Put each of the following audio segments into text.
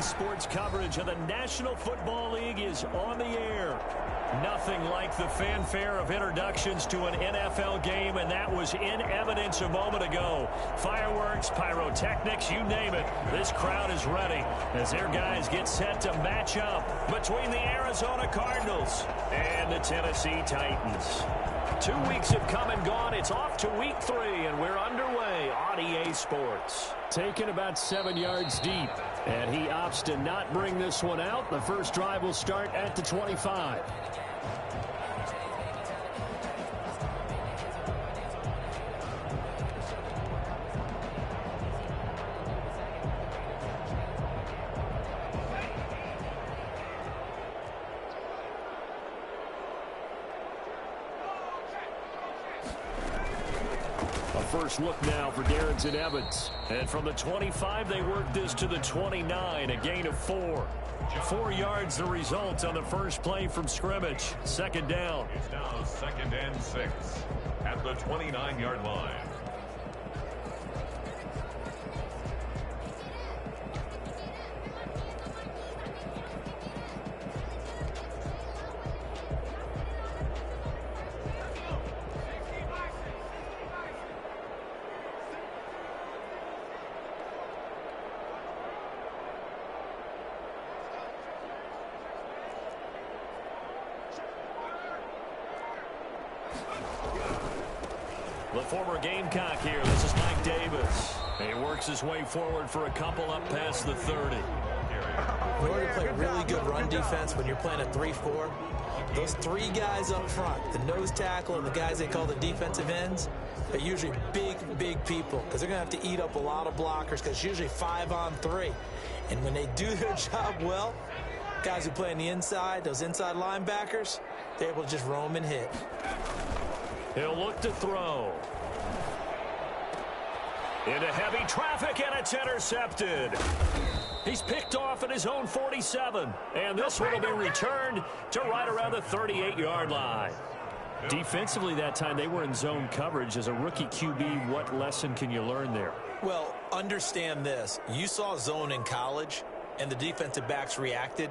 sports coverage of the National Football League is on the air. Nothing like the fanfare of introductions to an NFL game, and that was in evidence a moment ago. Fireworks, pyrotechnics, you name it. This crowd is ready as their guys get set to match up between the Arizona Cardinals and the Tennessee Titans. 2 weeks have come and gone. It's off to week 3, and we're underway on EA Sports. Taken about 7 yards deep, and he opts to not bring this one out. The first drive will start at the 25. First look now for Darrington Evans. And from the 25, they work this to the 29, a gain of 4. 4 yards the result on the first play from scrimmage. Second down. It's now 2nd and 6 at the 29-yard line. The former Gamecock here. This is Mike Davis. He works his way forward for a couple up past the 30. In order to play a really good run defense when you're playing a 3-4, those 3 guys up front, the nose tackle and the guys they call the defensive ends, are usually big people because they're going to have to eat up a lot of blockers because it's usually 5-on-3. And when they do their job well, guys who play on the inside, those inside linebackers, they're able to just roam and hit. He'll look to throw. Into heavy traffic, and it's intercepted. He's picked off at his own 47. And this one will be returned to right around the 38-yard line. Defensively that time, they were in zone coverage. As a rookie QB, what lesson can you learn there? Well, understand this. You saw zone in college, and the defensive backs reacted,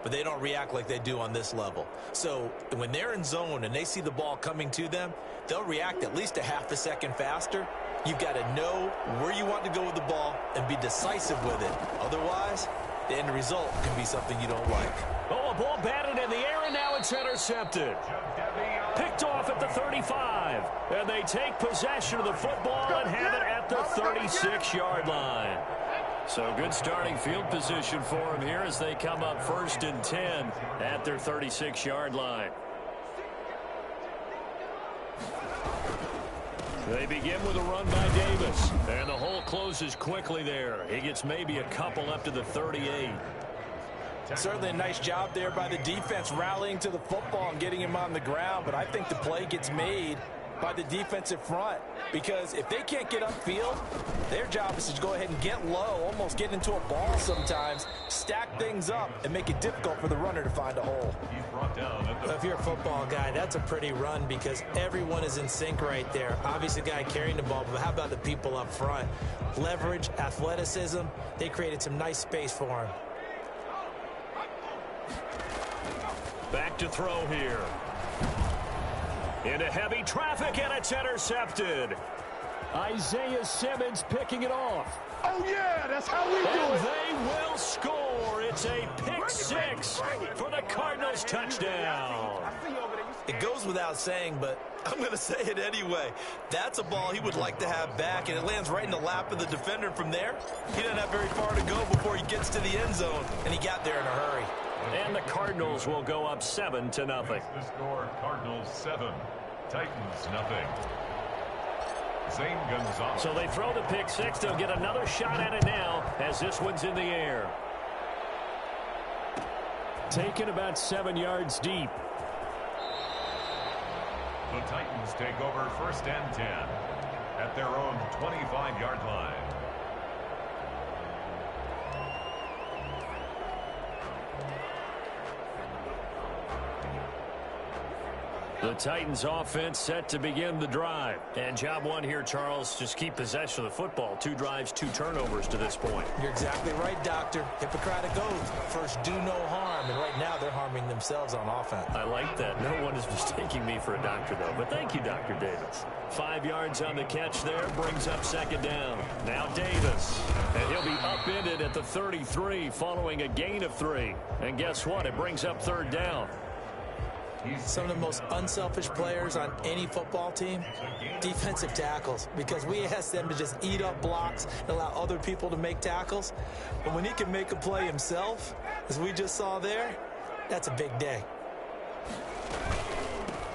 but they don't react like they do on this level. So when they're in zone and they see the ball coming to them, they'll react at least a half a second faster. You've got to know where you want to go with the ball and be decisive with it. Otherwise, the end result can be something you don't like. Oh, a ball batted in the air, and now it's intercepted. Picked off at the 35. And they take possession of the football and have it at the 36-yard line. So good starting field position for him here as they come up 1st and 10 at their 36-yard line. They begin with a run by Davis. And the hole closes quickly there. He gets maybe a couple up to the 38. Certainly a nice job there by the defense rallying to the football and getting him on the ground. But I think the play gets made by the defensive front, because if they can't get upfield, their job is to go ahead and get low, almost get into a ball sometimes, stack things up, and make it difficult for the runner to find a hole. If you're a football guy, that's a pretty run because everyone is in sync right there. Obviously, the guy carrying the ball, but how about the people up front? Leverage, athleticism, they created some nice space for him. Back to throw here. Into heavy traffic, and it's intercepted. Isaiah Simmons picking it off. Oh, yeah, that's how we do And it. they will score. It's a pick 6 for the Cardinals touchdown. It goes without saying, but I'm going to say it anyway. That's a ball he would like to have back, and it lands right in the lap of the defender. From there, he doesn't have very far to go before he gets to the end zone, and he got there in a hurry. And the Cardinals will go up 7-0. The score, Cardinals 7, Titans nothing. Zane Gonzalez. So they throw the pick 6. They'll get another shot at it now as this one's in the air. Taken about 7 yards deep. The Titans take over 1st and 10 at their own 25-yard line. The Titans offense set to begin the drive. And job one here, Charles, just keep possession of the football. 2 drives, 2 turnovers to this point. You're exactly right, Doctor. Hippocratic oath. First, do no harm. And right now, they're harming themselves on offense. I like that. No one is mistaking me for a doctor, though. But thank you, Dr. Davis. 5 yards on the catch there. Brings up 2nd down. Now Davis. And he'll be upended at the 33 following a gain of 3. And guess what? It brings up 3rd down. Some of the most unselfish players on any football team, defensive tackles, because we ask them to just eat up blocks and allow other people to make tackles. But when he can make a play himself, as we just saw there, that's a big day.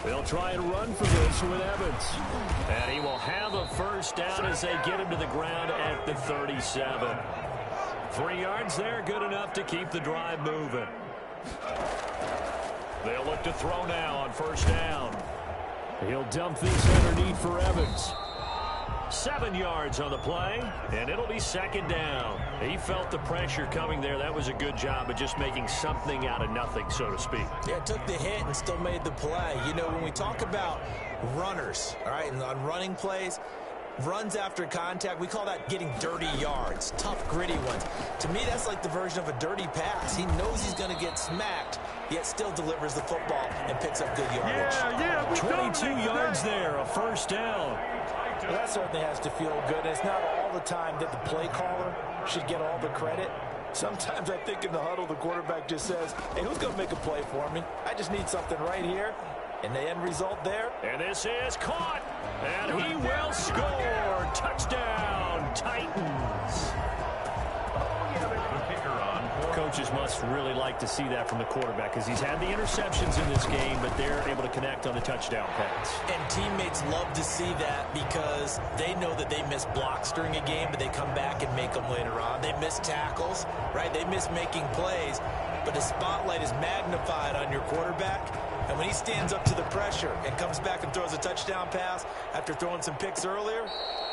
They'll try and run for this with Evans. And he will have a 1st down as they get him to the ground at the 37. 3 yards there, good enough to keep the drive moving. They'll look to throw now on 1st down. He'll dump this underneath for Evans. 7 yards on the play, and it'll be 2nd down. He felt the pressure coming there. That was a good job of just making something out of nothing, so to speak. Yeah, took the hit and still made the play. You know, when we talk about runners, all right, and on running plays, runs after contact, we call that getting dirty yards, tough, gritty ones. To me, that's like the version of a dirty pass. He knows he's going to get smacked, yet still delivers the football and picks up good yardage. 22 yards there, a 1st down. Well, that certainly has to feel good. And it's not all the time that the play caller should get all the credit. Sometimes I think in the huddle, the quarterback just says, hey, who's going to make a play for me? I just need something right here. And the end result there. And this is caught. And he will score. Touchdown, Titans. Coaches must really like to see that from the quarterback because he's had the interceptions in this game, but they're able to connect on the touchdown pass. And teammates love to see that because they know that they miss blocks during a game, but they come back and make them later on. They miss tackles, right? They miss making plays, but the spotlight is magnified on your quarterback. And when he stands up to the pressure and comes back and throws a touchdown pass after throwing some picks earlier,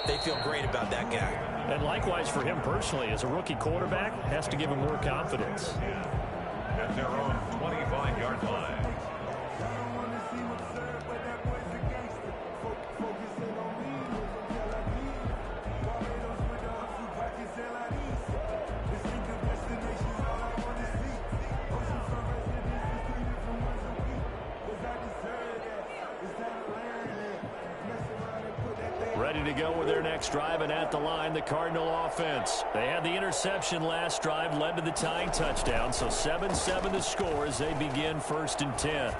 they feel great about that guy. And likewise for him personally, as a rookie quarterback, has to give him more confidence. At their own 25-yard line. Ready to go with their next drive, and at the line, the Cardinal offense. They had the interception last drive, led to the tying touchdown, so 7-7 the score as they begin 1st and 10.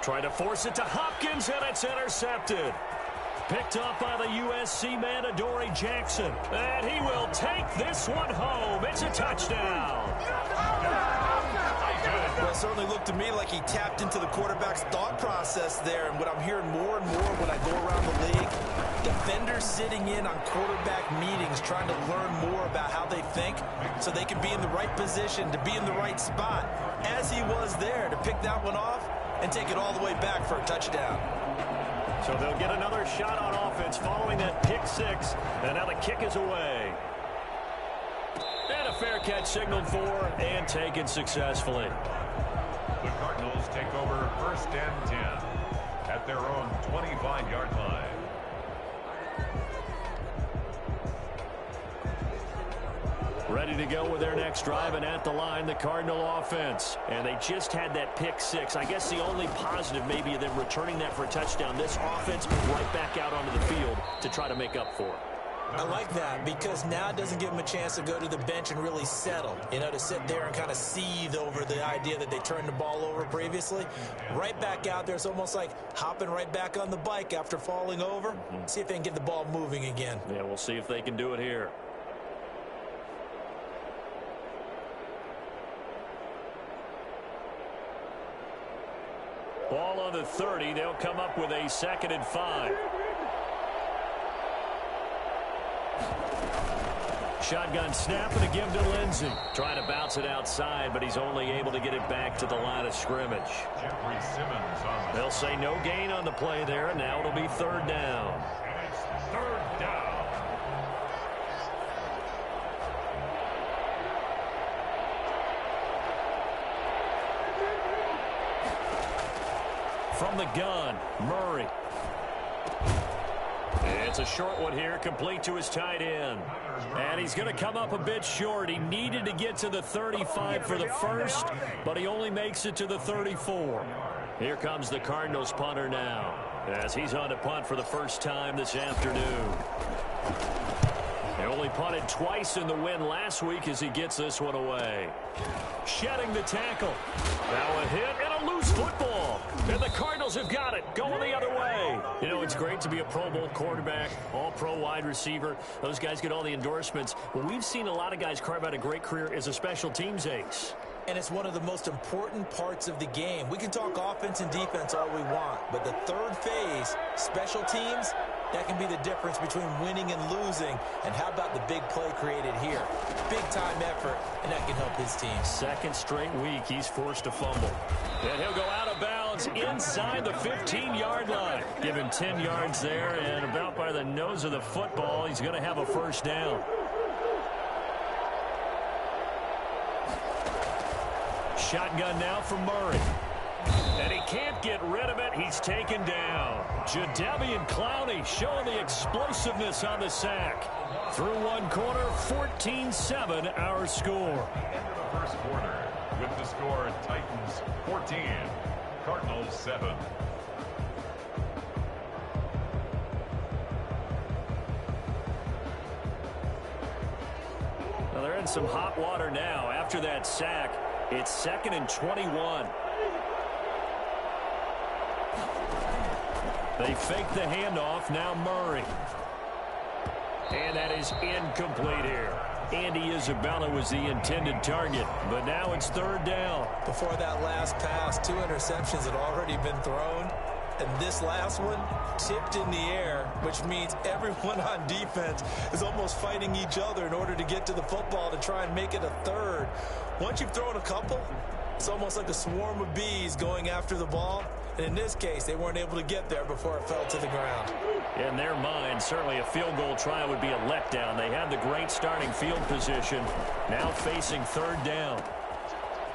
Trying to force it to Hopkins, and it's intercepted. Picked up by the USC man, Adoree Jackson. And he will take this one home. It's a touchdown. Well, it certainly looked to me like he tapped into the quarterback's thought process there. And what I'm hearing more and more when I go around the league, defenders sitting in on quarterback meetings trying to learn more about how they think so they can be in the right position, to be in the right spot, as he was there to pick that one off and take it all the way back for a touchdown. So they'll get another shot on offense following that pick 6, and now the kick is away. And a fair catch signaled for and taken successfully. The Cardinals take over 1st and 10 at their own 25-yard line. Ready to go with their next drive, and at the line, the Cardinal offense. And they just had that pick 6. I guess the only positive maybe of them returning that for a touchdown. This offense right back out onto the field to try to make up for it. I like that because now it doesn't give them a chance to go to the bench and really settle, you know, to sit there and kind of seethe over the idea that they turned the ball over previously. Right back out there, it's almost like hopping right back on the bike after falling over. See if they can get the ball moving again. Yeah, we'll see if they can do it here. Ball on the 30. They'll come up with a 2nd and 5. Shotgun snap and a give to Lindsey. Trying to bounce it outside, but he's only able to get it back to the line of scrimmage. Jeffrey Simmons on the... They'll say no gain on the play there, and now it'll be 3rd down. And it's 3rd down. From the gun, Murray. It's a short one here, complete to his tight end. And he's going to come up a bit short. He needed to get to the 35 for the first, but he only makes it to the 34. Here comes the Cardinals punter now, as he's on to punt for the first time this afternoon. They only punted twice in the win last week as he gets this one away. Shedding the tackle. Now a hit and a loose football. And the Cardinals have got it, going the other way. You know, it's great to be a Pro Bowl quarterback, all-pro wide receiver. Those guys get all the endorsements. But we've seen a lot of guys carve out a great career as a special teams ace. And it's one of the most important parts of the game. We can talk offense and defense all we want, but the third phase, special teams, that can be the difference between winning and losing. And how about the big play created here? Big-time effort, and that can help his team. Second straight week, he's forced to fumble. And he'll go out of bounds inside the 15-yard line. Give him 10 yards there, and about by the nose of the football, he's going to have a first down. Shotgun now from Murray. And he can't get rid of it. He's taken down. Jadeveon Clowney showing the explosiveness on the sack. Through one quarter, 14-7 our score. End of the first quarter with the score Titans 14, Cardinals 7. Well, they're in some hot water now. After that sack, it's 2nd and 21. They fake the handoff. Now Murray. And that is incomplete here. Andy Isabella was the intended target, but now it's 3rd down. Before that last pass, 2 interceptions had already been thrown. And this last one tipped in the air, which means everyone on defense is almost fighting each other in order to get to the football to try and make it a third. Once you've thrown a couple, it's almost like a swarm of bees going after the ball. And in this case, they weren't able to get there before it fell to the ground. In their mind, certainly a field goal try would be a letdown. They had the great starting field position. Now facing 3rd down.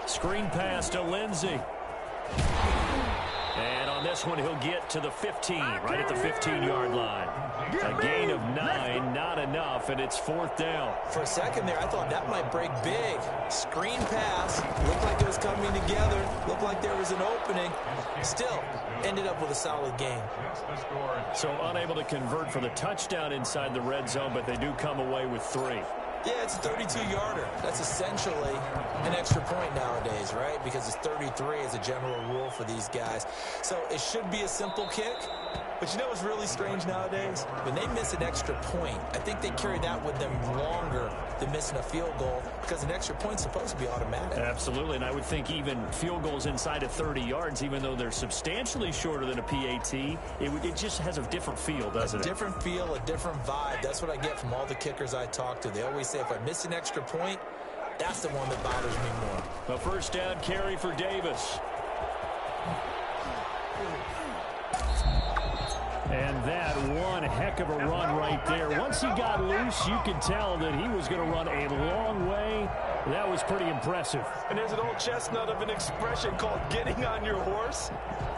Screen pass to Lindsey. And on this one, he'll get to the 15, right at the 15-yard line. A gain of 9, not enough, and it's 4th down. For a second there, I thought that might break big. Screen pass, looked like it was coming together, looked like there was an opening. Still, ended up with a solid game. So unable to convert for the touchdown inside the red zone, but they do come away with 3. Yeah, it's a 32-yarder. That's essentially an extra point nowadays, right? Because it's 33 as a general rule for these guys. So it should be a simple kick. But you know what's really strange nowadays? When they miss an extra point, I think they carry that with them longer than missing a field goal because an extra point's supposed to be automatic. Absolutely, and I would think even field goals inside of 30 yards, even though they're substantially shorter than a PAT, it just has a different feel, doesn't it? A different feel, a different vibe. That's what I get from all the kickers I talk to. They always say if I miss an extra point, that's the one that bothers me more. A first down carry for Davis. And that one heck of a run right there. Once he got loose, you could tell that he was going to run a long way. That was pretty impressive. And there's an old chestnut of an expression called getting on your horse.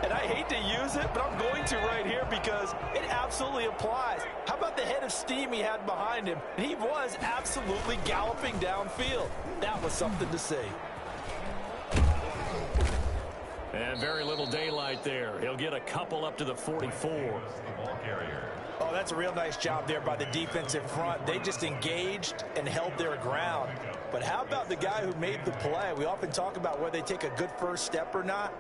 And I hate to use it, but I'm going to right here because it absolutely applies. How about the head of steam he had behind him? And he was absolutely galloping downfield. That was something to see. And very little daylight there. He'll get a couple up to the 44. Oh, that's a real nice job there by the defensive front. They just engaged and held their ground. But how about the guy who made the play? We often talk about whether they take a good first step or not.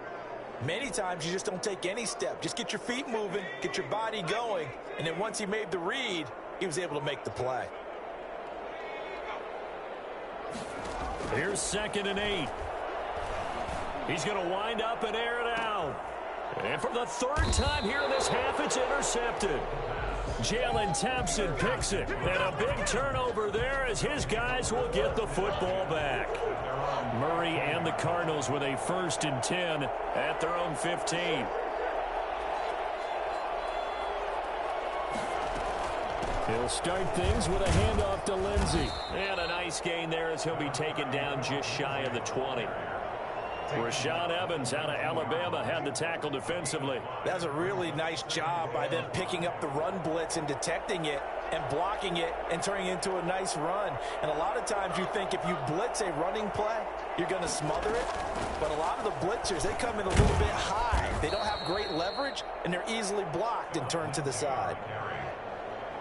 Many times you just don't take any step. Just get your feet moving, get your body going, and then once he made the read, he was able to make the play. Here's 2nd and 8. He's going to wind up and air it out. And for the 3rd time here in this half, it's intercepted. Jalen Thompson picks it. And a big turnover there as his guys will get the football back. Murray and the Cardinals with a 1st and 10 at their own 15. He'll start things with a handoff to Lindsey. And a nice gain there as he'll be taken down just shy of the 20. Rashaan Evans out of Alabama had the tackle defensively. That's a really nice job by them picking up the run blitz and detecting it and blocking it and turning it into a nice run. And a lot of times you think if you blitz a running play, you're going to smother it. But a lot of the blitzers, they come in a little bit high. They don't have great leverage, and they're easily blocked and turned to the side.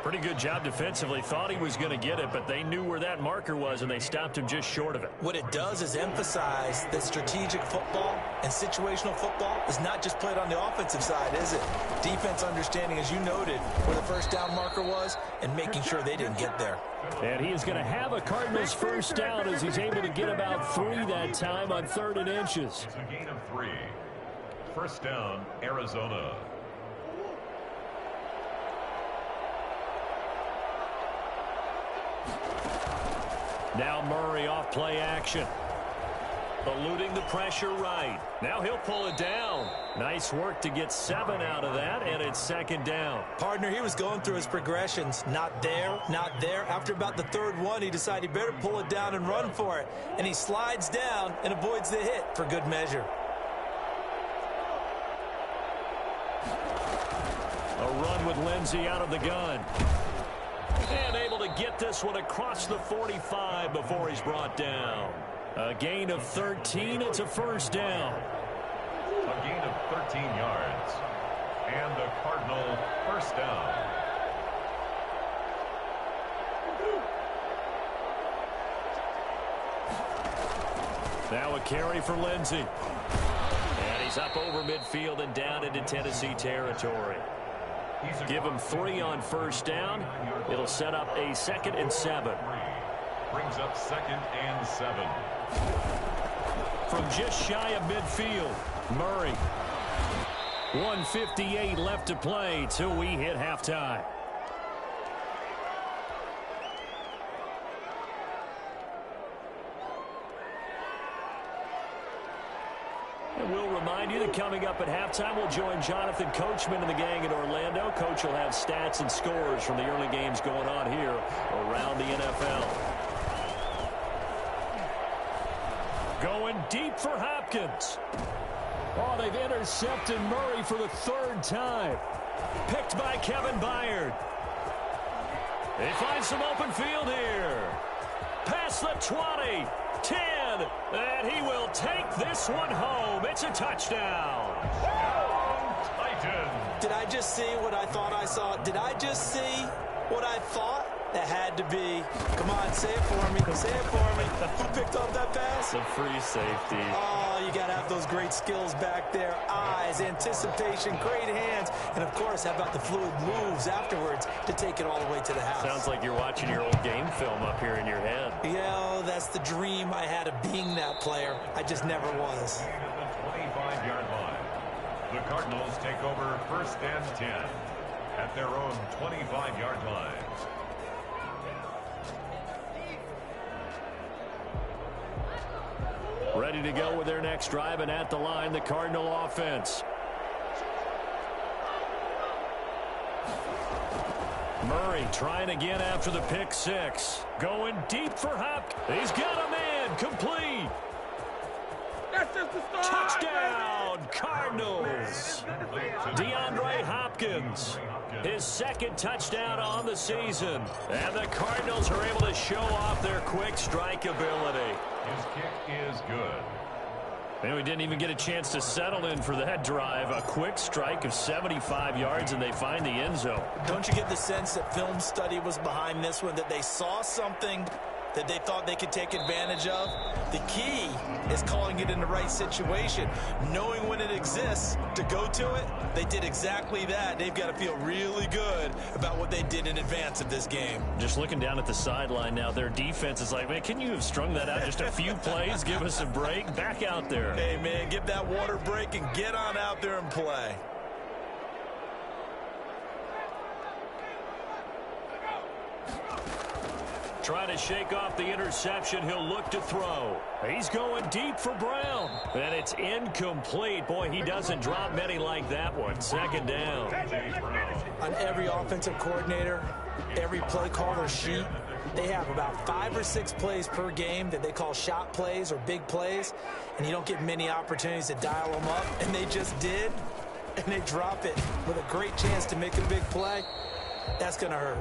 Pretty good job defensively. Thought he was going to get it, but they knew where that marker was, and they stopped him just short of it. What it does is emphasize that strategic football and situational football is not just played on the offensive side, is it? Defense understanding, as you noted, where the first down marker was and making sure they didn't get there. And he is going to have a Cardinals first down as he's able to get about 3 that time on 3rd and inches. It's a gain of 3. First down, Arizona. Now Murray off play action. Eluding the pressure right. Now he'll pull it down. Nice work to get 7 out of that, and it's 2nd down. Partner, he was going through his progressions. Not there, not there. After about the 3rd one, he decided he better pull it down and run for it. And he slides down and avoids the hit for good measure. A run with Lindsey out of the gun. And able to get this one across the 45 before he's brought down. A gain of 13. It's a first down. A gain of 13 yards. And the Cardinal first down. Now a carry for Lindsey. And he's up over midfield and down into Tennessee territory. Give him 3 on first down. It'll set up a 2nd and 7. Brings up 2nd and 7. From just shy of midfield, Murray. 1:58 left to play till we hit halftime. And we'll remind you that coming up at halftime, we'll join Jonathan Coachman and the gang in Orlando. Coach will have stats and scores from the early games going on here around the NFL. Going deep for Hopkins. Oh, they've intercepted Murray for the 3rd time. Picked by Kevin Byard. They find some open field here. Past the 20. 10, and he will take this one home. It's a touchdown. Titan. Did I just see what I thought I saw? Did I just see what I thought? That had to be. Come on, say it for me. Say it for me. Who picked up that pass? The free safety. Oh, you got to have those great skills back there. Eyes, anticipation, great hands, and, of course, how about the fluid moves afterwards to take it all the way to the house? Sounds like you're watching your old game film up here in your head. Yeah, that's the dream I had of being that player. I just never was. At the 25-yard line. The Cardinals take over 1st and 10 at their own 25-yard line. Ready to go with their next drive, and at the line, the Cardinal offense. Murray trying again after the pick 6. Going deep for Hopkins. He's got a man. Complete. That's just the start. Touchdown, Cardinals. DeAndre Hopkins. His 2nd touchdown on the season. And the Cardinals are able to show off their quick strike ability. His kick is good. And we didn't even get a chance to settle in for that drive. A quick strike of 75 yards, and they find the end zone. Don't you get the sense that film study was behind this one, that they saw something that they thought they could take advantage of? The key is calling it in the right situation, knowing when it exists to go to it. They did exactly that. They've got to feel really good about what they did in advance of this game. Just looking down at the sideline now, their defense is like, man, can you have strung that out just a few plays? Give us a break. Back out there. Hey, man, give that water break and get on out there and play. Trying to shake off the interception. He'll look to throw. He's going deep for Brown. And it's incomplete. Boy, he doesn't drop many like that one. 2nd down. On every offensive coordinator, every play caller sheet, they have about 5 or 6 plays per game that they call shot plays or big plays, and you don't get many opportunities to dial them up, and they just did, and they drop it with a great chance to make a big play. That's going to hurt.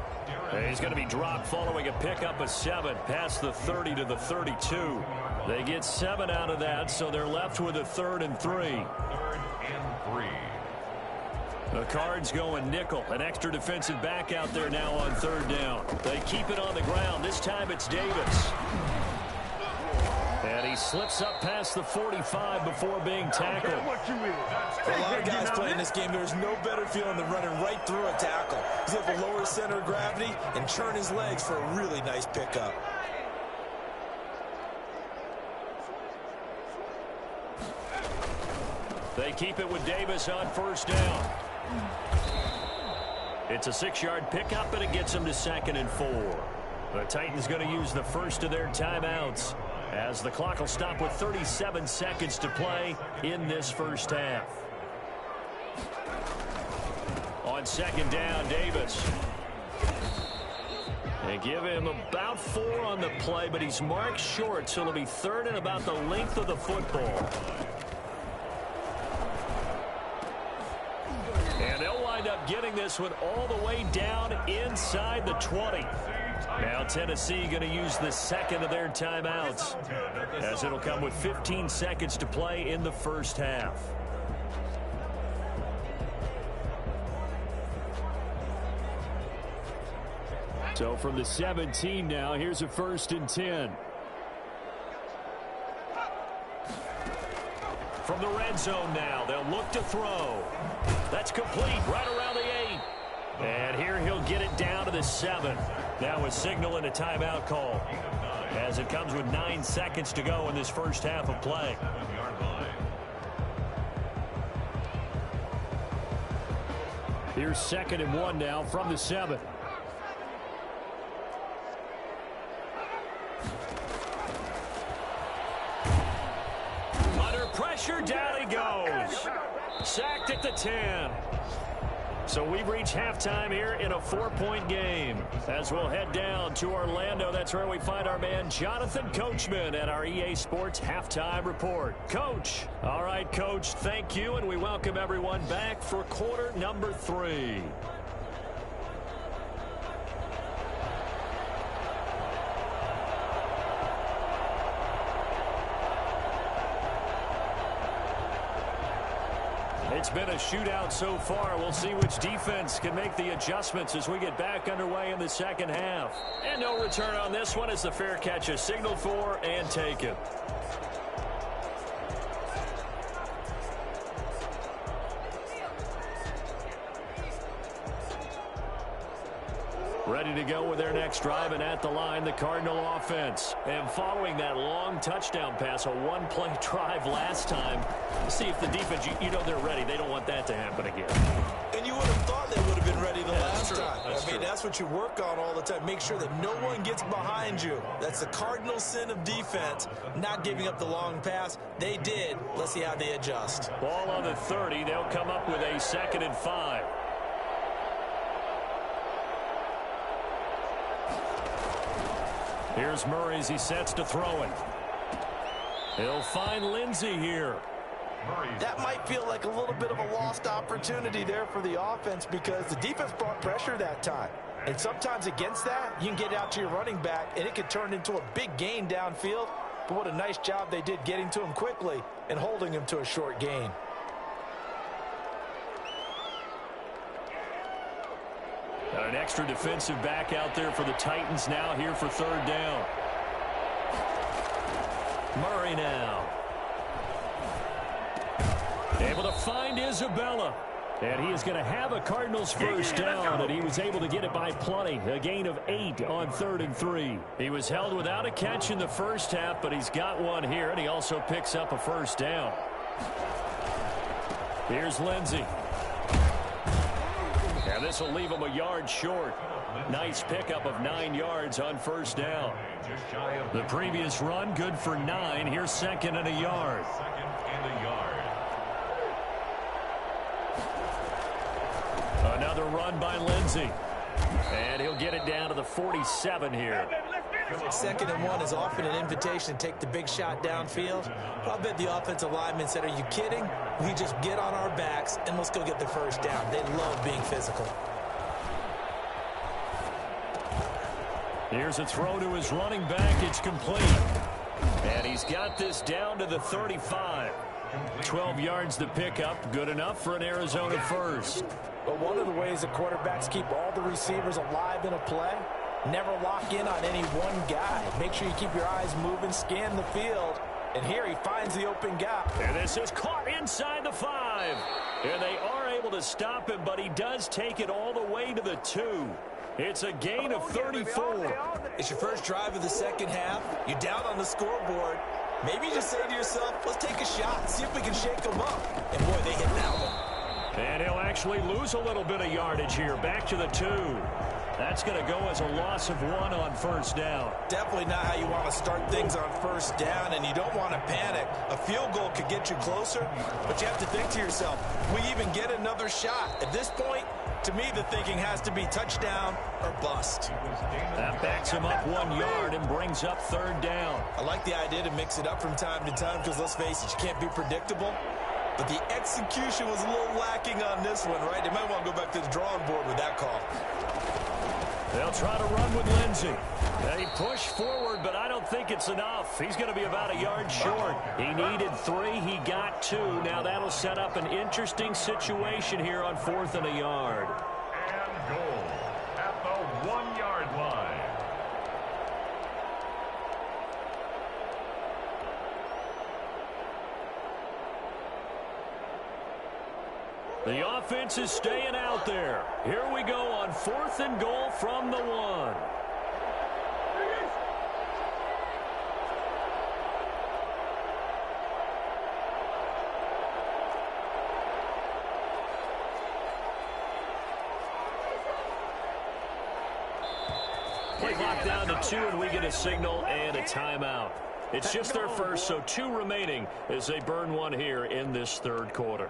He's going to be dropped following a pickup of 7 past the 30 to the 32. They get 7 out of that, so they're left with a 3rd and 3. 3rd and 3. The Cards going nickel. An extra defensive back out there now on 3rd down. They keep it on the ground. This time it's Davis. And he slips up past the 45 before being tackled. For a lot of guys playing this game, there's no better feeling than running right through a tackle. He's able to lower his center of gravity and turn his legs for a really nice pickup. They keep it with Davis on 1st down. It's a 6-yard pickup, and it gets them to 2nd and 4. The Titans going to use the first of their timeouts, as the clock will stop with 37 seconds to play in this first half. On 2nd down, Davis. They give him about 4 on the play, but he's marked short, so it'll be 3rd and about the length of the football. And they'll wind up getting this one all the way down inside the 20. Now Tennessee going to use the 2nd of their timeouts, as it'll come with 15 seconds to play in the first half. So from the 17 now, here's a 1st and 10. From the red zone now, they'll look to throw. That's complete right around the 8. And here he'll get it down to the 7. Now a signal and a timeout call, as it comes with 9 seconds to go in this first half of play. Here's 2nd and 1 now from the 7. Under pressure, down he goes. Sacked at the 10. So we've reached halftime here in a 4-point game. As we'll head down to Orlando, that's where we find our man Jonathan Coachman at our EA Sports Halftime Report. Coach. All right, Coach, thank you, and we welcome everyone back for quarter number 3. It's been a shootout so far. We'll see which defense can make the adjustments as we get back underway in the second half. And no return on this one as the fair catch is signaled for and taken. Ready to go with their next drive, and at the line, the Cardinal offense. And following that long touchdown pass, a 1-play drive last time, see if the defense, you know they're ready. They don't want that to happen again. And you would have thought they would have been ready the last time. I mean, that's what you work on all the time. Make sure that no one gets behind you. That's the cardinal sin of defense, not giving up the long pass. They did. Let's see how they adjust. Ball on the 30. They'll come up with a 2nd and 5. Here's Murray as he sets to throw it. He'll find Lindsey here. That might feel like a little bit of a lost opportunity there for the offense, because the defense brought pressure that time. And sometimes against that, you can get out to your running back, and it could turn into a big gain downfield. But what a nice job they did getting to him quickly and holding him to a short gain. An extra defensive back out there for the Titans now here for 3rd down. Murray now. Able to find Isabella. And he is going to have a Cardinals first down, and he was able to get it by plenty. A gain of 8 on 3rd and 3. He was held without a catch in the first half, but he's got one here, and he also picks up a first down. Here's Lindsey. And this will leave him a yard short. Nice pickup of 9 yards on first down. The previous run, good for 9. Here's 2nd and a yard. Another run by Lindsey. And he'll get it down to the 47 here. 2nd and 1 is often an invitation to take the big shot downfield. But I bet the offensive lineman said, are you kidding? We just get on our backs and let's go get the first down. They love being physical. Here's a throw to his running back. It's complete. And he's got this down to the 35. 12 yards to pick up. Good enough for an Arizona first. But one of the ways that quarterbacks keep all the receivers alive in a play, never lock in on any one guy. Make sure you keep your eyes moving, scan the field. And here he finds the open gap. And this is caught inside the 5. And they are able to stop him, but he does take it all the way to the 2. It's a gain of 34. It's your first drive of the second half. You're down on the scoreboard. Maybe you just say to yourself, let's take a shot, see if we can shake them up. And boy, they hit that one. And he'll actually lose a little bit of yardage here. Back to the 2. That's going to go as a loss of 1 on first down. Definitely not how you want to start things on first down, and you don't want to panic. A field goal could get you closer, but you have to think to yourself, we even get another shot. At this point, to me, the thinking has to be touchdown or bust. That backs him up 1 yard and brings up 3rd down. I like the idea to mix it up from time to time because, let's face it, you can't be predictable. But the execution was a little lacking on this one, right? They might want to go back to the drawing board with that call. They'll try to run with Lindsey. They push forward, but I don't think it's enough. He's going to be about a yard short. He needed 3. He got 2. Now that'll set up an interesting situation here on 4th and a yard. And goal at the 1-yard line. The offense is staying out there. Here we go on 4th and goal from the 1. Play clock down to 2, and we get a signal and a timeout. It's just their first, so 2 remaining as they burn 1 here in this 3rd quarter.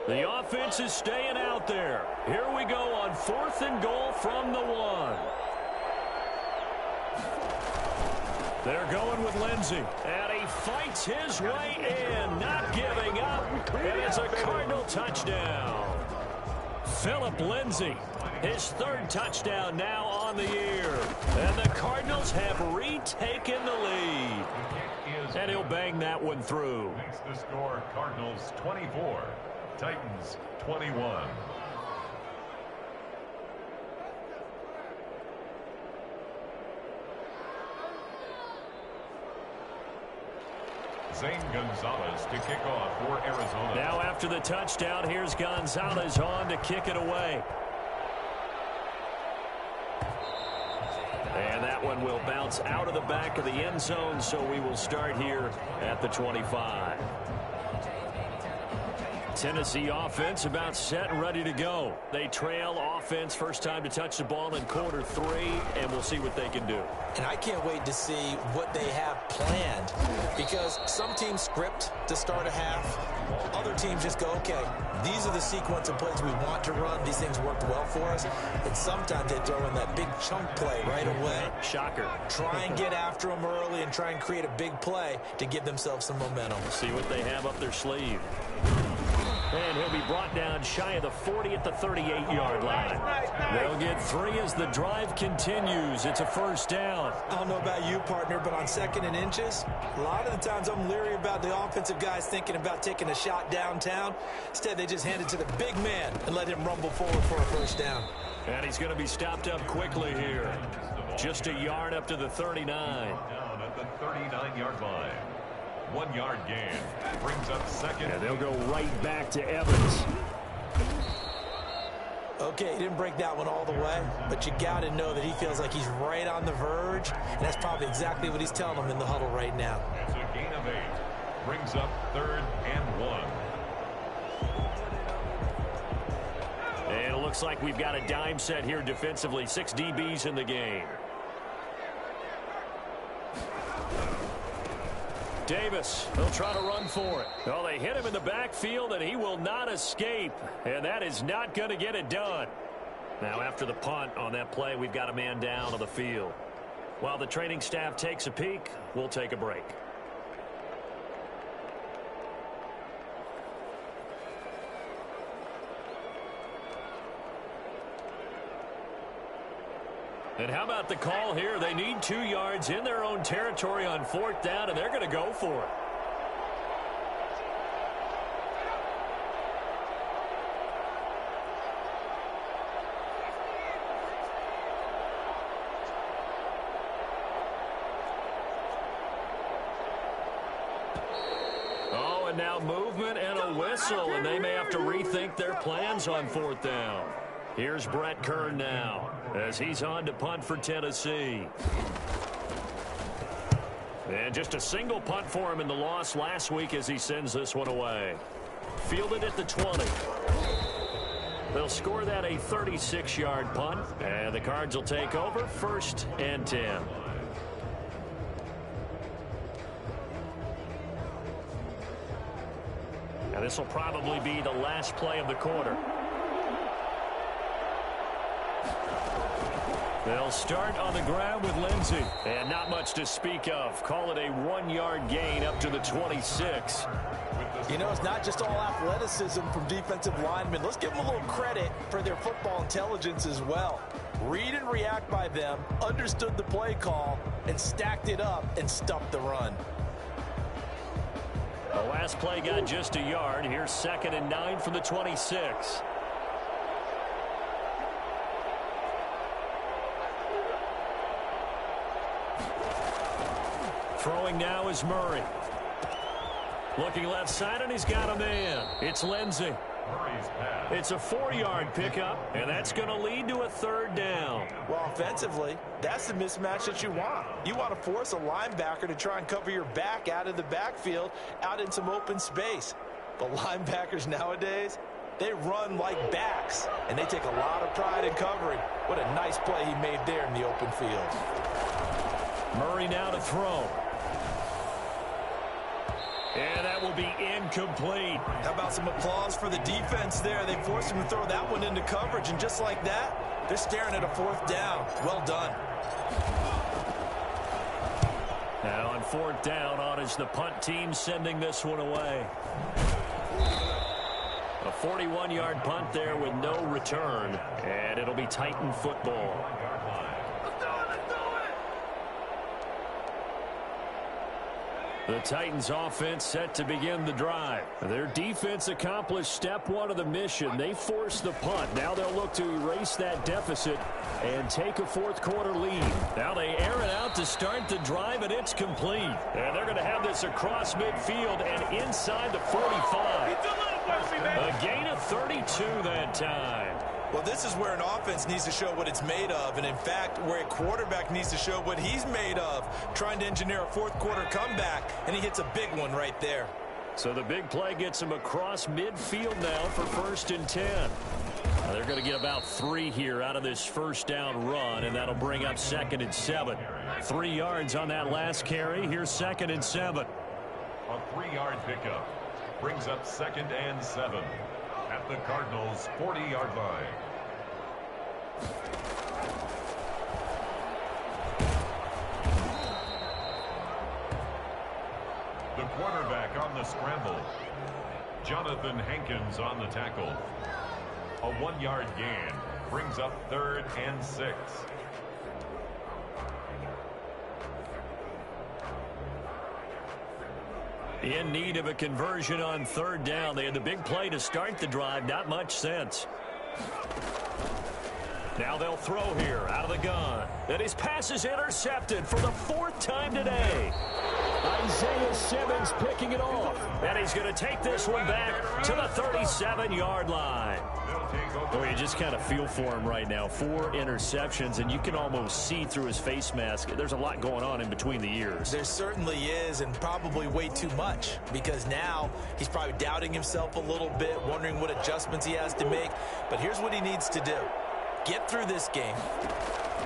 The offense is staying out there. Here we go on 4th and goal from the 1. They're going with Lindsey. And he fights his way in, not giving up. And it's a Cardinal touchdown. Phillip Lindsey, his 3rd touchdown now on the year. And the Cardinals have retaken the lead. And he'll bang that one through. Makes the score Cardinals 24. Titans 21. Zane Gonzalez to kick off for Arizona. Now after the touchdown, here's Gonzalez on to kick it away. And that one will bounce out of the back of the end zone, so we will start here at the 25. Tennessee offense about set and ready to go. They trail offense first time to touch the ball in quarter 3, and we'll see what they can do. And I can't wait to see what they have planned, because some teams script to start a half. Other teams just go, okay, these are the sequence of plays we want to run. These things worked well for us. And sometimes they throw in that big chunk play right away. Shocker. Try and get after them early and try and create a big play to give themselves some momentum. See what they have up their sleeve. And he'll be brought down shy of the 40 at the 38-yard line. They'll get 3 as the drive continues. It's a first down. I don't know about you, partner, but on 2nd and inches, a lot of the times I'm leery about the offensive guys thinking about taking a shot downtown. Instead, they just hand it to the big man and let him rumble forward for a first down. And he's going to be stopped up quickly here. Just a yard up to the 39. Down at the 39-yard line. 1-yard gain. Brings up 2nd. And they'll go right back to Evans. Okay, he didn't break that one all the way, but you got to know that he feels like he's right on the verge, and that's probably exactly what he's telling them in the huddle right now. It's a gain of 8. Brings up 3rd and 1. And it looks looks like we've got a dime set here defensively. 6 DBs in the game. Davis, they'll try to run for it. Well, they hit him in the backfield, and he will not escape. And that is not going to get it done. Now, after the punt on that play, we've got a man down on the field. While the training staff takes a peek, we'll take a break. And how about the call here? They need 2 yards in their own territory on 4th down, and they're going to go for it. Oh, and now movement and a whistle, and they may have to rethink their plans on 4th down. Here's Brett Kern now as he's on to punt for Tennessee. And just a single punt for him in the loss last week as he sends this one away. Fielded at the 20. They'll score that a 36-yard punt, and the Cards will take over 1st and 10. Now this will probably be the last play of the quarter. They'll start on the ground with Lindsey. And not much to speak of. Call it a 1-yard gain up to the 26. You know, it's not just all athleticism from defensive linemen. Let's give them a little credit for their football intelligence as well. Read and react by them, understood the play call, and stacked it up and stuffed the run. The last play got just a yard. Here's 2nd and 9 from the 26. Throwing now is Murray. Looking left side, and he's got a man. It's Lindsey. It's a 4-yard pickup, and that's going to lead to a 3rd down. Well, offensively, that's the mismatch that you want. You want to force a linebacker to try and cover your back out of the backfield, out in some open space. But linebackers nowadays, they run like backs, and they take a lot of pride in covering. What a nice play he made there in the open field. Murray now to throw. And that will be incomplete. How about some applause for the defense there? They forced him to throw that one into coverage, and just like that, they're staring at a 4th down. Well done. Now on 4th down, on is the punt team sending this one away. A 41-yard punt there with no return, and it'll be Titan football. The Titans offense set to begin the drive. Their defense accomplished step 1 of the mission. They forced the punt. Now they'll look to erase that deficit and take a 4th quarter lead. Now they air it out to start the drive, and it's complete. And they're going to have this across midfield and inside the 45. A gain of 32 that time. Well, this is where an offense needs to show what it's made of, and in fact, where a quarterback needs to show what he's made of, trying to engineer a 4th quarter comeback, and he hits a big one right there. So the big play gets him across midfield now for 1st and 10. Now they're going to get about 3 here out of this 1st down run, and that'll bring up 2nd and 7. 3 yards on that last carry. Here's 2nd and 7. A 3-yard pickup brings up 2nd and 7 at the Cardinals' 40-yard line. The quarterback on the scramble. Jonathan Hankins on the tackle. A 1-yard gain brings up 3rd and 6. In need of a conversion on 3rd down. They had the big play to start the drive. Not much sense. Now they'll throw here out of the gun. And his pass is intercepted for the 4th time today. Isaiah Simmons picking it off. And he's going to take this one back to the 37-yard line. Well, you just kind of feel for him right now. 4 interceptions, and you can almost see through his face mask. There's a lot going on in between the ears. There certainly is, and probably way too much, because now he's probably doubting himself a little bit, wondering what adjustments he has to make. But here's what he needs to do. Get through this game,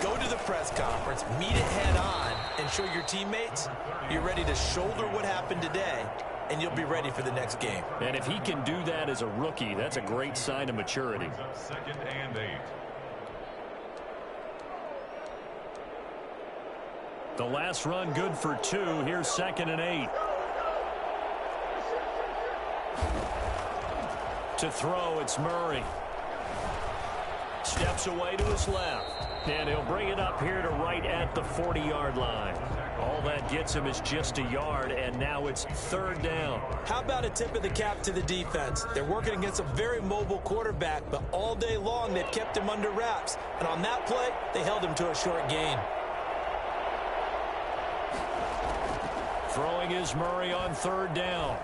go to the press conference, meet it head on, and show your teammates you're ready to shoulder what happened today, and you'll be ready for the next game. And if he can do that as a rookie, that's a great sign of maturity. 2nd and 8. The last run good for 2. Here's 2nd and 8. To throw, it's Murray. Steps away to his left. And he'll bring it up here to right at the 40-yard line. All that gets him is just a yard, and now it's 3rd down. How about a tip of the cap to the defense? They're working against a very mobile quarterback, but all day long they've kept him under wraps. And on that play, they held him to a short gain. Throwing is Murray on 3rd down.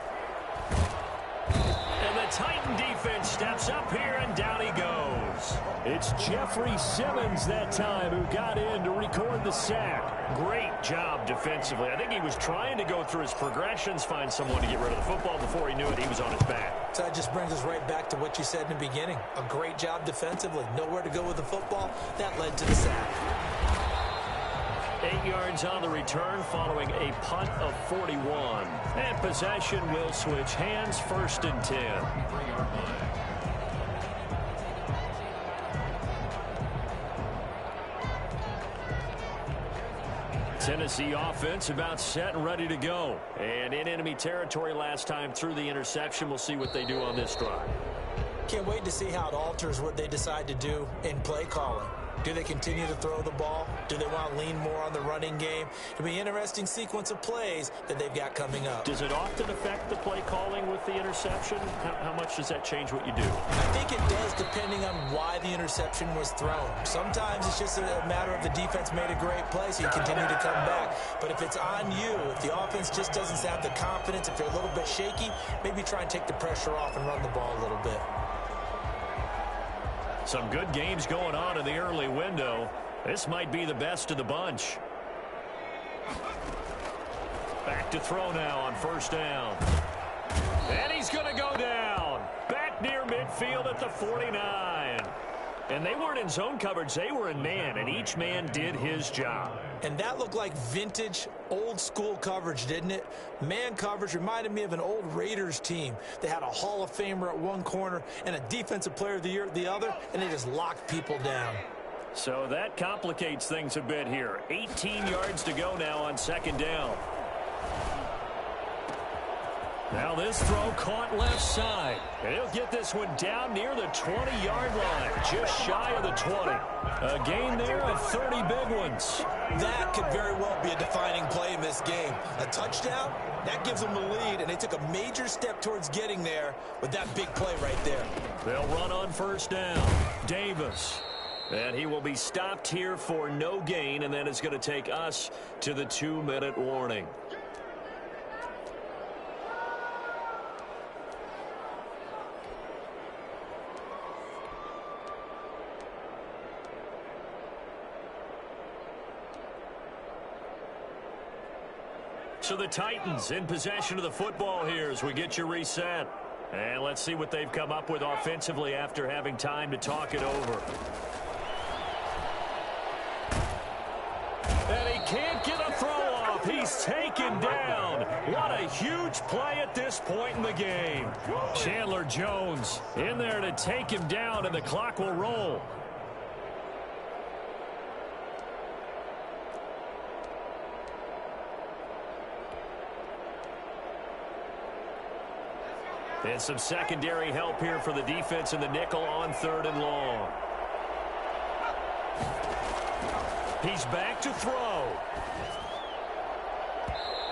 And the Titan defense steps up here, and down he goes. It's Jeffrey Simmons that time who got in to record the sack. Great job defensively. I think he was trying to go through his progressions, find someone to get rid of the football. Before he knew it, he was on his back. So that just brings us right back to what you said in the beginning. A great job defensively. Nowhere to go with the football. That led to the sack. 8 yards on the return following a punt of 41. And possession will switch hands, 1st and 10. Tennessee offense about set and ready to go. And in enemy territory last time through the interception. We'll see what they do on this drive. Can't wait to see how it alters what they decide to do in play calling. Do they continue to throw the ball? Do they want to lean more on the running game? It'll be an interesting sequence of plays that they've got coming up. Does it often affect the play calling with the interception? How much does that change what you do? I think it does, depending on why the interception was thrown. Sometimes it's just a matter of the defense made a great play, so you continue to come back. But if it's on you, if the offense just doesn't have the confidence, if they're a little bit shaky, maybe try and take the pressure off and run the ball a little bit. Some good games going on in the early window. This might be the best of the bunch. Back to throw now on 1st down. And he's going to go down. Back near midfield at the 49. And they weren't in zone coverage. They were in man, and each man did his job. And that looked like vintage, old-school coverage, didn't it? Man coverage reminded me of an old Raiders team. They had a Hall of Famer at one corner and a Defensive Player of the Year at the other, and they just locked people down. So that complicates things a bit here. 18 yards to go now on 2nd down. Now this throw caught left side. And he'll get this one down near the 20-yard line, just shy of the 20. A gain there of 30 big ones. That could very well be a defining play in this game. A touchdown, that gives them the lead, and they took a major step towards getting there with that big play right there. They'll run on 1st down. Davis. And he will be stopped here for no gain, and then it's going to take us to the 2-minute warning. So the Titans in possession of the football here as we get you reset. And let's see what they've come up with offensively after having time to talk it over. And he can't get a throw off. He's taken down. What a huge play at this point in the game. Chandler Jones in there to take him down, and the clock will roll. And some secondary help here for the defense in the nickel on 3rd and long. He's back to throw.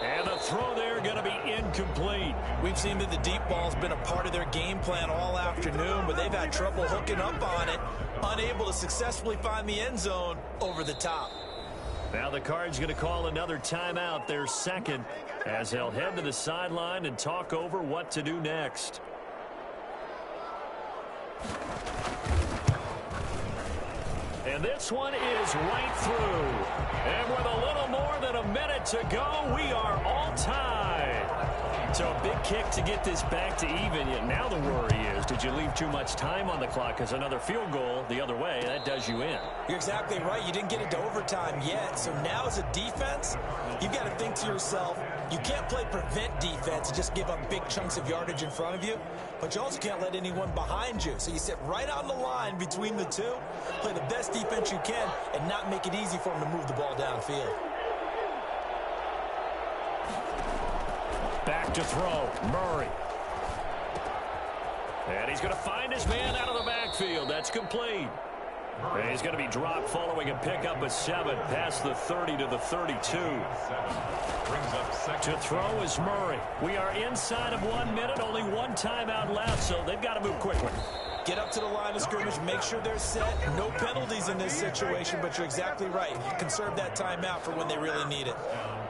And the throw there going to be incomplete. We've seen that the deep ball's been a part of their game plan all afternoon, but they've had trouble hooking up on it, unable to successfully find the end zone over the top. Now the Cards going to call another timeout, their second, as they'll head to the sideline and talk over what to do next. And this one is right through. And with a little more than a minute to go, we are all tied. So a big kick to get this back to even. Yet now the worry is, did you leave too much time on the clock? Because another field goal the other way, that does you in. You're exactly right. You didn't get into overtime yet. So now as a defense, you've got to think to yourself, you can't play prevent defense and just give up big chunks of yardage in front of you. But you also can't let anyone behind you. So you sit right on the line between the two, play the best defense you can, and not make it easy for them to move the ball downfield. Back to throw, Murray. And he's going to find his man out of the backfield. That's complete. And he's going to be dropped following a pickup of 7 past the 30 to the 32. To throw is Murray. We are inside of 1 minute, only one timeout left, so they've got to move quickly. Get up to the line of scrimmage, make sure they're set. No penalties in this situation, but you're exactly right. Conserve that timeout for when they really need it.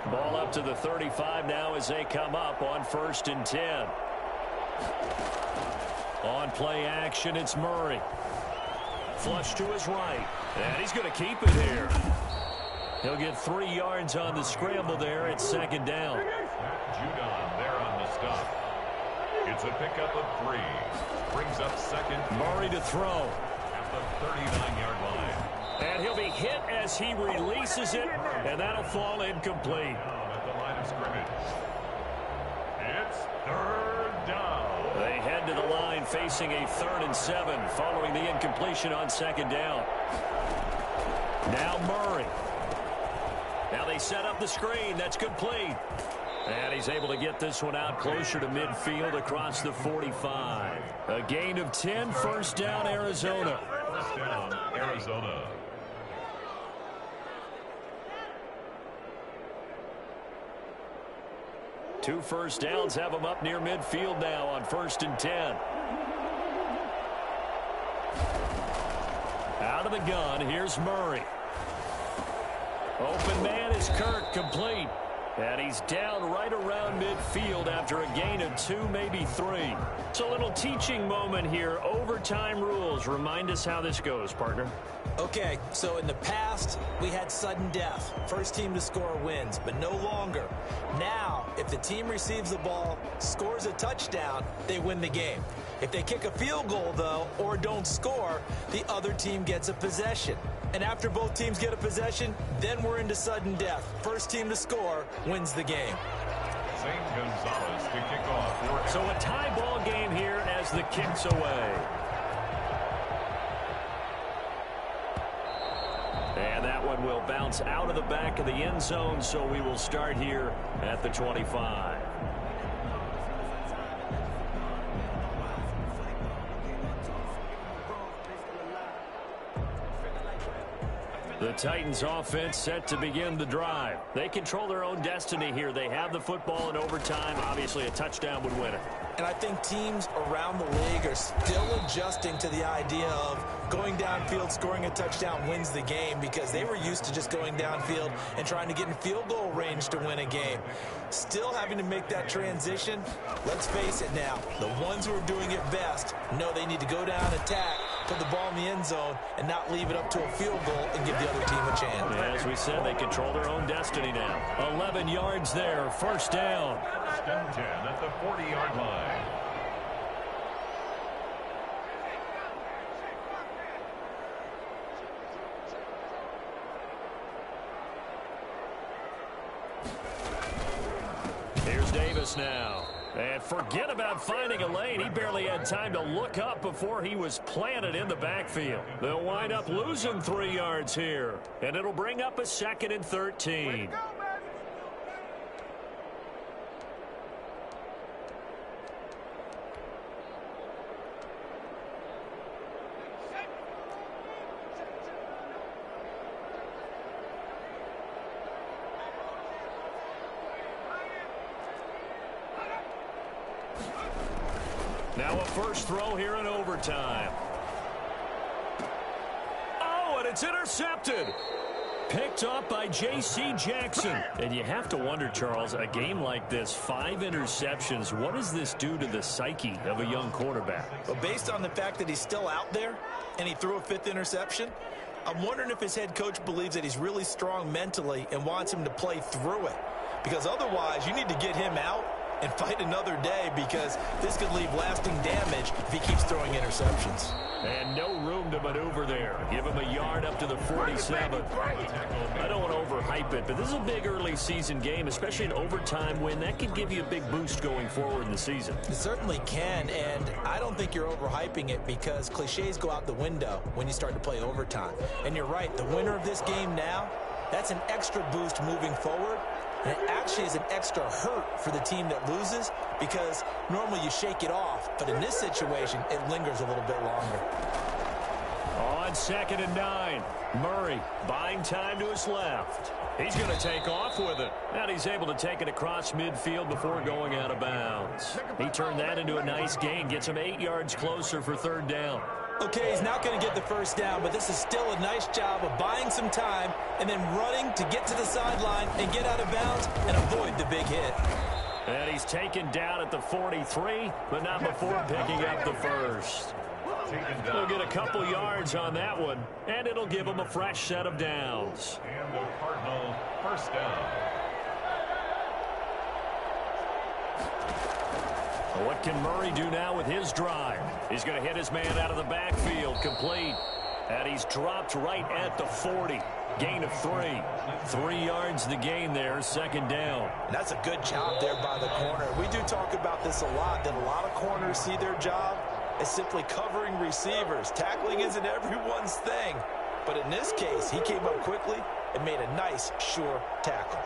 Ball up to the 35 now as they come up on 1st and 10. On play action, it's Murray. Flush to his right. And he's going to keep it here. He'll get 3 yards on the scramble there at 2nd down. Judon there on the stop. It's a pickup of 3. Brings up 2nd. Murray to throw. At the 39-yard line. And he'll be hit as he releases it, and that'll fall incomplete. At the line of scrimmage. It's 3rd down. They head to the line facing a 3rd and 7 following the incompletion on 2nd down. Now Murray. Now they set up the screen. That's complete. And he's able to get this one out closer to midfield across the 45. A gain of 10, 1st down, Arizona. 1st down, Arizona. Two 1st downs have them up near midfield now on 1st and 10. Out of the gun, here's Murray. Open man is Kirk, complete. And he's down right around midfield after a gain of 2, maybe 3. It's a little teaching moment here. Overtime rules. Remind us how this goes, partner. Okay, so in the past, we had sudden death. First team to score wins, but no longer. Now, if the team receives the ball, scores a touchdown, they win the game. If they kick a field goal, though, or don't score, the other team gets a possession. And after both teams get a possession, then we're into sudden death. First team to score wins the game. St. Gonzalez to kick off. So a tie ball game here as the kick's away. And that one will bounce out of the back of the end zone, so we will start here at the 25. The Titans offense set to begin the drive. They control their own destiny here. They have the football in overtime. Obviously, a touchdown would win it. And I think teams around the league are still adjusting to the idea of going downfield, scoring a touchdown wins the game, because they were used to just going downfield and trying to get in field goal range to win a game. Still having to make that transition. Let's face it now, the ones who are doing it best know they need to go down, attack, put the ball in the end zone, and not leave it up to a field goal and give the other team a chance. As we said, they control their own destiny now. 11 yards there, 1st down. 1st and 10 at the 40-yard line. Here's Davis now. And forget about finding a lane. He barely had time to look up before he was planted in the backfield. They'll wind up losing 3 yards here. And it'll bring up a 2nd and 13. Now a first throw here in overtime. Oh, and it's intercepted. Picked up by J.C. Jackson. And you have to wonder, Charles, a game like this, 5 interceptions, what does this do to the psyche of a young quarterback? Well, based on the fact that he's still out there and he threw a 5th interception, I'm wondering if his head coach believes that he's really strong mentally and wants him to play through it. Because otherwise, you need to get him out and fight another day, because this could leave lasting damage if he keeps throwing interceptions. And no room to maneuver there. Give him a yard up to the 47. I don't want to overhype it, but this is a big early season game, especially an overtime win. That could give you a big boost going forward in the season. It certainly can, and I don't think you're overhyping it, because cliches go out the window when you start to play overtime. And you're right, the winner of this game now, that's an extra boost moving forward. And it actually is an extra hurt for the team that loses, because normally you shake it off, but in this situation, it lingers a little bit longer. On 2nd and 9, Murray buying time to his left. He's going to take off with it. And he's able to take it across midfield before going out of bounds. He turned that into a nice gain, gets him 8 yards closer for 3rd down. Okay, he's not going to get the 1st down, but this is still a nice job of buying some time and then running to get to the sideline and get out of bounds and avoid the big hit. And he's taken down at the 43, but not before picking up the 1st. He'll get a couple yards on that one, and it'll give him a fresh set of downs. And the Cardinal 1st down. What can Murray do now with his drive? He's going to hit his man out of the backfield, complete. And he's dropped right at the 40. Gain of 3. 3 yards the gain there, 2nd down. And that's a good job there by the corner. We do talk about this a lot, that a lot of corners see their job as simply covering receivers. Tackling isn't everyone's thing. But in this case, he came up quickly and made a nice, sure tackle.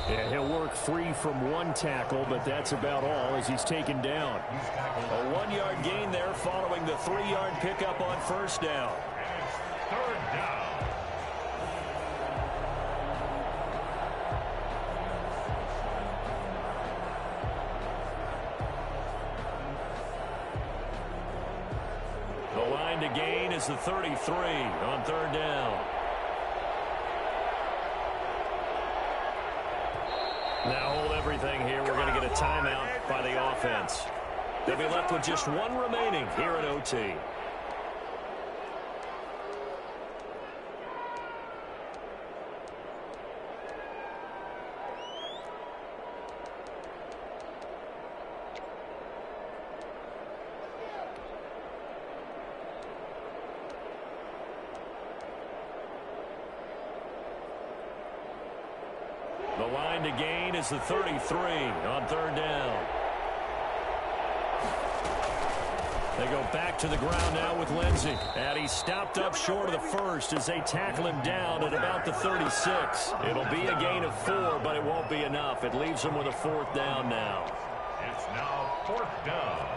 Yeah, he'll work free from 1 tackle, but that's about all as he's taken down. A 1-yard gain there following the 3-yard pickup on 1st down. It's 3rd down. The line to gain is the 33 on 3rd down. Now hold everything here. We're going to get a timeout by the offense. They'll be left with just 1 remaining here at OT. The line to gain is the 33 on 3rd down. They go back to the ground now with Lindsey. And he's stopped up short of the 1st as they tackle him down at about the 36. It'll be a gain of 4, but it won't be enough. It leaves him with a 4th down now. It's now 4th down.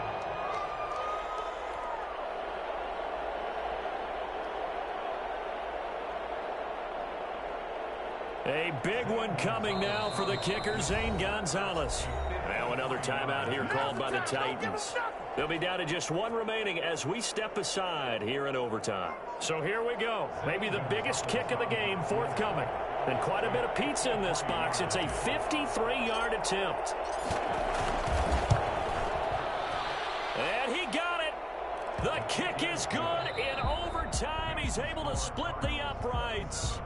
A big one coming now for the kicker, Zane Gonzalez. Now another timeout here called by the Titans. They'll be down to just 1 remaining as we step aside here in overtime. So here we go. Maybe the biggest kick of the game forthcoming. And quite a bit of pizza in this box. It's a 53-yard attempt. And he got it. The kick is good in overtime. He's able to split the uprights.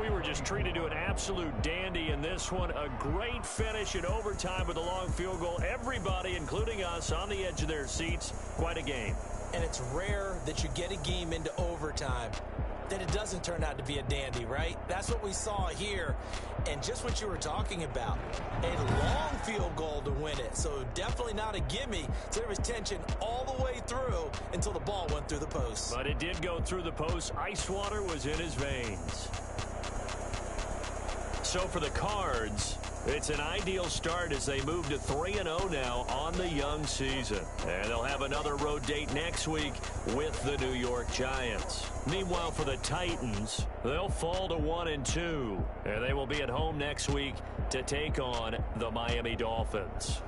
We were just treated to an absolute dandy in this one. A great finish in overtime with a long field goal. Everybody, including us, on the edge of their seats. Quite a game. And it's rare that you get a game into overtime that it doesn't turn out to be a dandy, right? That's what we saw here. And just what you were talking about, a long field goal to win it. So definitely not a gimme. So there was tension all the way through until the ball went through the post. But it did go through the post. Ice water was in his veins. So for the Cards, it's an ideal start as they move to 3-0 now on the young season. And they'll have another road date next week with the New York Giants. Meanwhile, for the Titans, they'll fall to 1-2. And they will be at home next week to take on the Miami Dolphins.